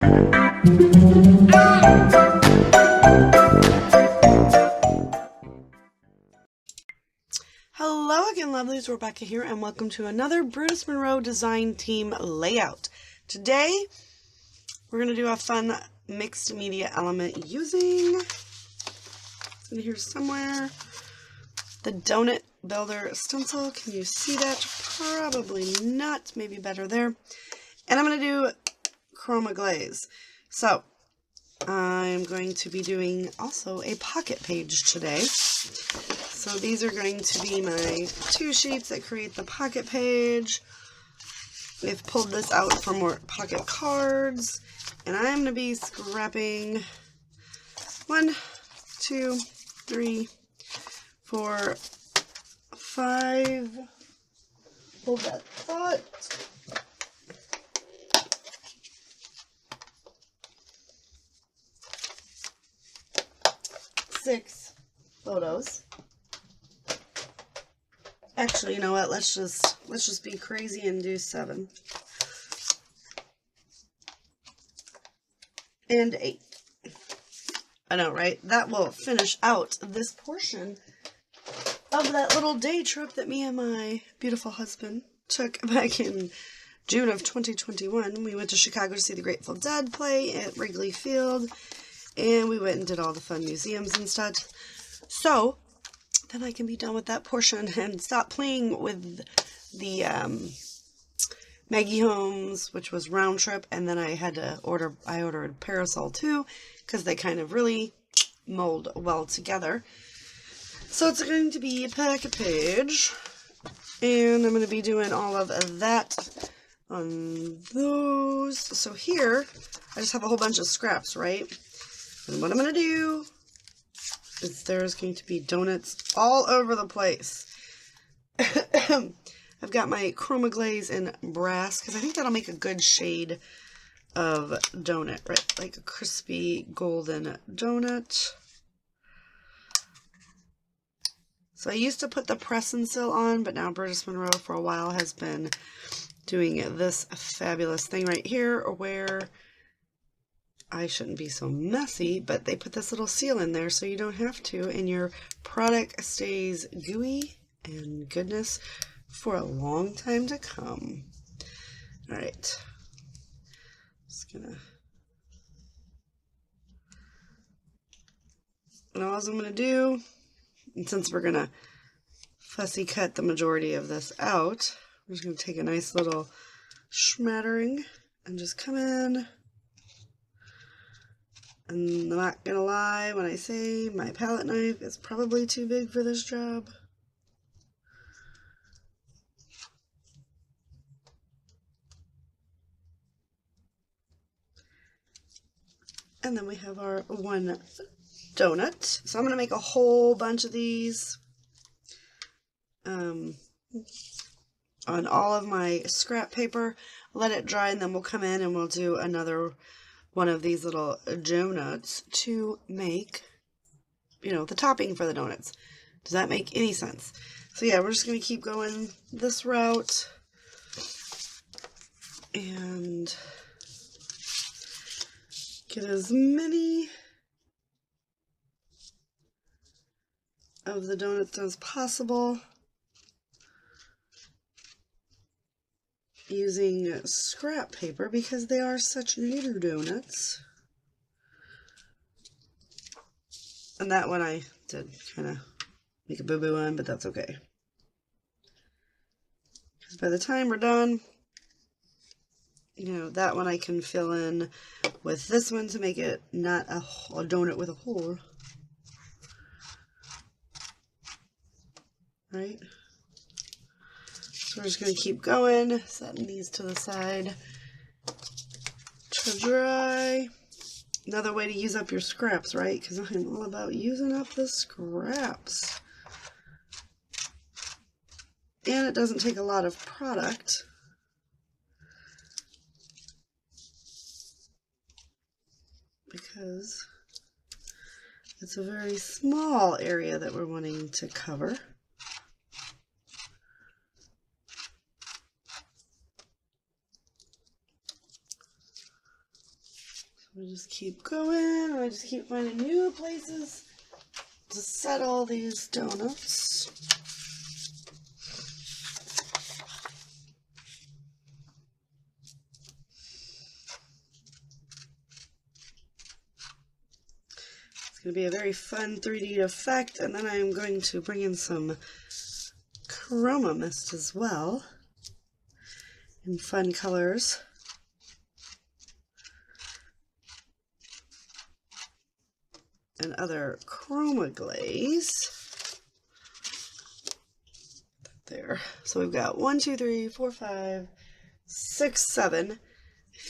Hello again, lovelies. Rebecca here, and welcome to another Brutus Monroe Design Team layout. Today, we're going to do a fun mixed media element using, it's in here somewhere, the Donut Builder stencil. Can you see that? Probably not. Maybe better there. And I'm going to do Chroma Glaze. So, I'm going to be doing also a pocket page today. So these are going to be my 2 sheets that create the pocket page. I've pulled this out for more pocket cards, and I'm going to be scrapping 1, 2, 3, 4, 5. Hold that thought. 6 photos. Actually, you know what? Let's just be crazy and do 7. And 8. I know, right? That will finish out this portion of that little day trip that me and my beautiful husband took back in June of 2021. We went to Chicago to see the Grateful Dead play at Wrigley Field, and we went and did all the fun museums and stuff. So then I can be done with that portion and stop playing with the Maggie Holmes, which was round trip, and then I ordered Parasol too, because they kind of really mold well together. So it's going to be a pocket page, and I'm going to be doing all of that on those. So here, I just have a whole bunch of scraps, right? And what I'm going to do is there's going to be donuts all over the place. I've got my Chroma Glaze in brass, because I think that'll make a good shade of donut, right? Like a crispy golden donut. So I used to put the press and seal on, but now Brutus Monroe for a while has been doing this fabulous thing right here, where I shouldn't be so messy, but they put this little seal in there so you don't have to, and your product stays gooey and goodness for a long time to come. Alright. Just gonna... And all I'm gonna do, and since we're gonna fussy cut the majority of this out, I'm just gonna take a nice little smattering and just come in. And I'm not gonna lie when I say my palette knife is probably too big for this job. And then we have our 1 donut. So I'm gonna make a whole bunch of these on all of my scrap paper. Let it dry, and then we'll come in and we'll do another one of these little donuts to make, you know, the topping for the donuts. Does that make any sense? So yeah, we're just going to keep going this route and get as many of the donuts as possible using scrap paper, because they are such little donuts. And that one I did kind of make a boo-boo on, but that's okay. Because by the time we're done, you know, that one I can fill in with this one to make it not a donut with a hole. Right? So we're just going to keep going, setting these to the side to dry. Another way to use up your scraps, right? Because I'm all about using up the scraps. And it doesn't take a lot of product. Because it's a very small area that we're wanting to cover. I just keep going, and I just keep finding new places to set all these donuts. It's going to be a very fun 3D effect, and then I'm going to bring in some Chroma mist as well in fun colors. And other Chroma glaze. There. So we've got 1, 2, 3, 4, 5, 6, 7. I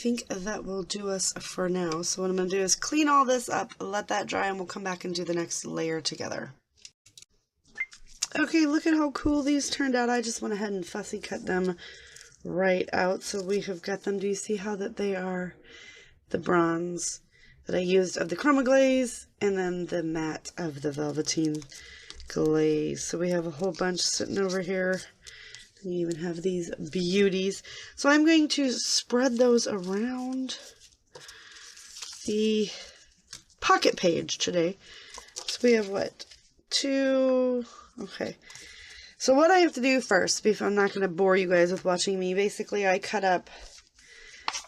think that will do us for now. So what I'm going to do is clean all this up, let that dry, and we'll come back and do the next layer together. Okay, look at how cool these turned out. I just went ahead and fussy cut them right out. So we have got them. Do you see how that they are the bronze that I used of the Chroma glaze, and then the matte of the Velveteen glaze. So we have a whole bunch sitting over here. And you even have these beauties. So I'm going to spread those around the pocket page today. So we have what? 2. Okay. So what I have to do first, I'm not going to bore you guys with watching me. Basically, I cut up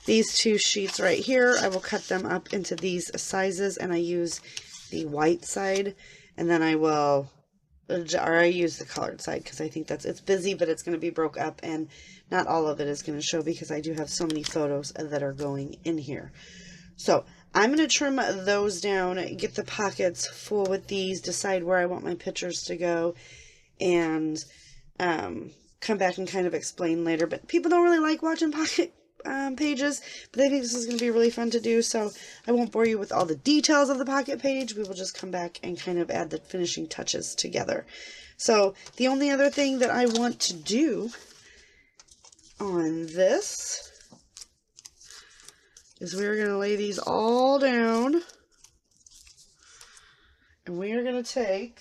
these 2 sheets right here. I will cut them up into these sizes, and I use the white side, and then I use the colored side because I think it's busy, but it's going to be broke up, and not all of it is going to show because I do have so many photos that are going in here. So I'm going to trim those down, get the pockets full with these, decide where I want my pictures to go, and come back and kind of explain later. But people don't really like watching pocket pages, but I think this is going to be really fun to do, so I won't bore you with all the details of the pocket page. We will just come back and kind of add the finishing touches together. So the only other thing that I want to do on this is we're going to lay these all down, and we are going to take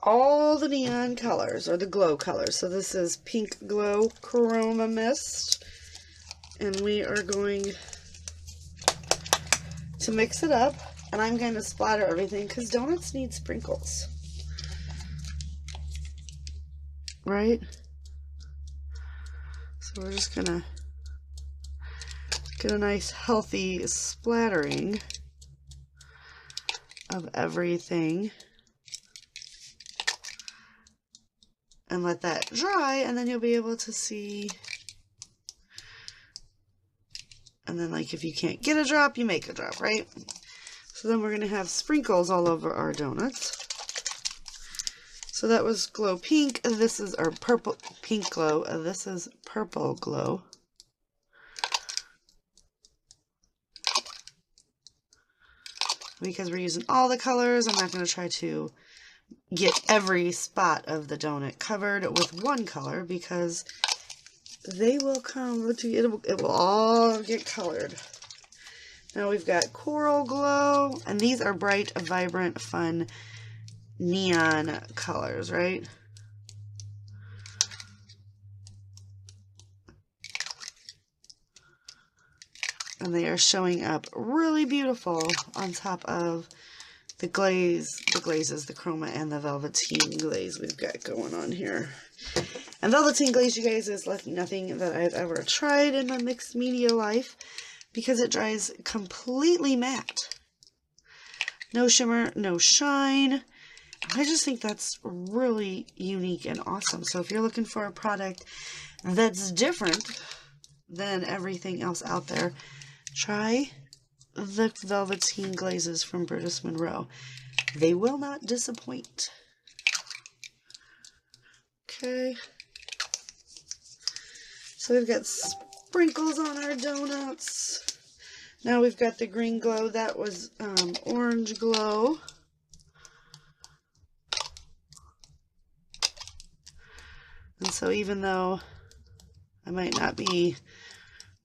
all the neon colors, or the glow colors. So this is Pink Glow Chroma Mist, and we are going to mix it up, and I'm going to splatter everything because donuts need sprinkles, right? So we're just going to get a nice healthy splattering of everything. And let that dry, and then you'll be able to see. And then, like, if you can't get a drop, you make a drop, right? So then we're going to have sprinkles all over our donuts. So that was Glow Pink. This is our purple, Pink Glow. This is Purple Glow. Because we're using all the colors, I'm not going to try to get every spot of the donut covered with one color because they will come, it will all get colored. Now we've got Coral Glow, and these are bright, vibrant, fun neon colors, right? And they are showing up really beautiful on top of the glazes, the Chroma and the Velveteen glaze we've got going on here. And Velveteen glaze, you guys, is like nothing that I've ever tried in my mixed media life because it dries completely matte. No shimmer, no shine. I just think that's really unique and awesome. So if you're looking for a product that's different than everything else out there, try the Velveteen glazes from Brutus Monroe. They will not disappoint. Okay. So we've got sprinkles on our donuts. Now we've got the green glow. That was orange glow. And so even though I might not be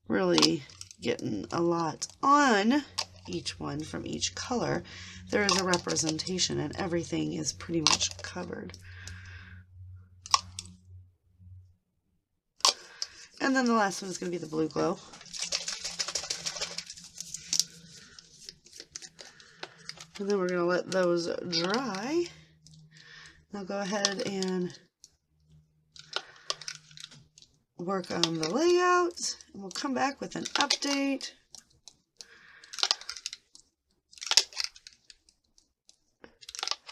really getting a lot on each one from each color, there is a representation and everything is pretty much covered. And then the last one is going to be the blue glow. And then we're going to let those dry. I'll go ahead and work on the layout, and we'll come back with an update.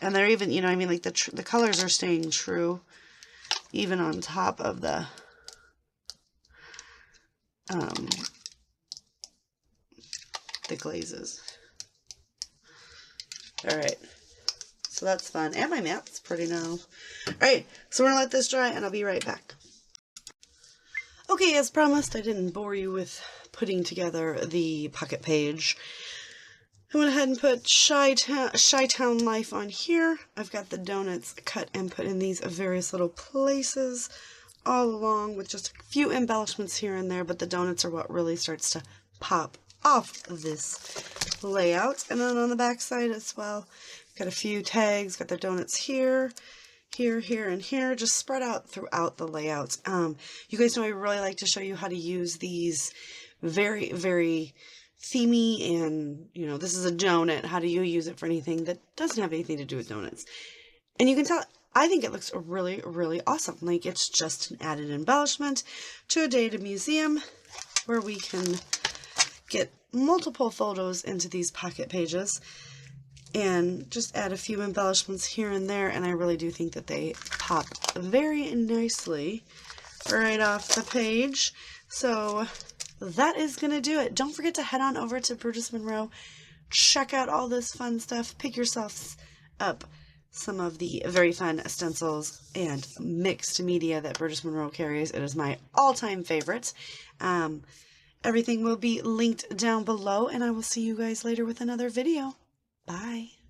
And they're even, you know, I mean, like the colors are staying true, even on top of the glazes. All right, so that's fun, and my mat's pretty now. All right, so we're gonna let this dry, and I'll be right back. Okay, as promised, I didn't bore you with putting together the pocket page. I went ahead and put Chi-Town Life on here. I've got the donuts cut and put in these various little places all along with just a few embellishments here and there, but the donuts are what really starts to pop off this layout. And then on the back side as well, got a few tags, got the donuts here, here, here, and here, just spread out throughout the layout. You guys know I really like to show you how to use these very, very themey, and you know, this is a donut. How do you use it for anything that doesn't have anything to do with donuts? And you can tell, I think it looks really, really awesome. Like, it's just an added embellishment to a day at a museum where we can get multiple photos into these pocket pages and just add a few embellishments here and there. And I really do think that they pop very nicely right off the page. So that is going to do it. Don't forget to head on over to Brutus Monroe. Check out all this fun stuff. Pick yourselves up some of the very fun stencils and mixed media that Brutus Monroe carries. It is my all-time favorite. Everything will be linked down below, and I will see you guys later with another video. Bye.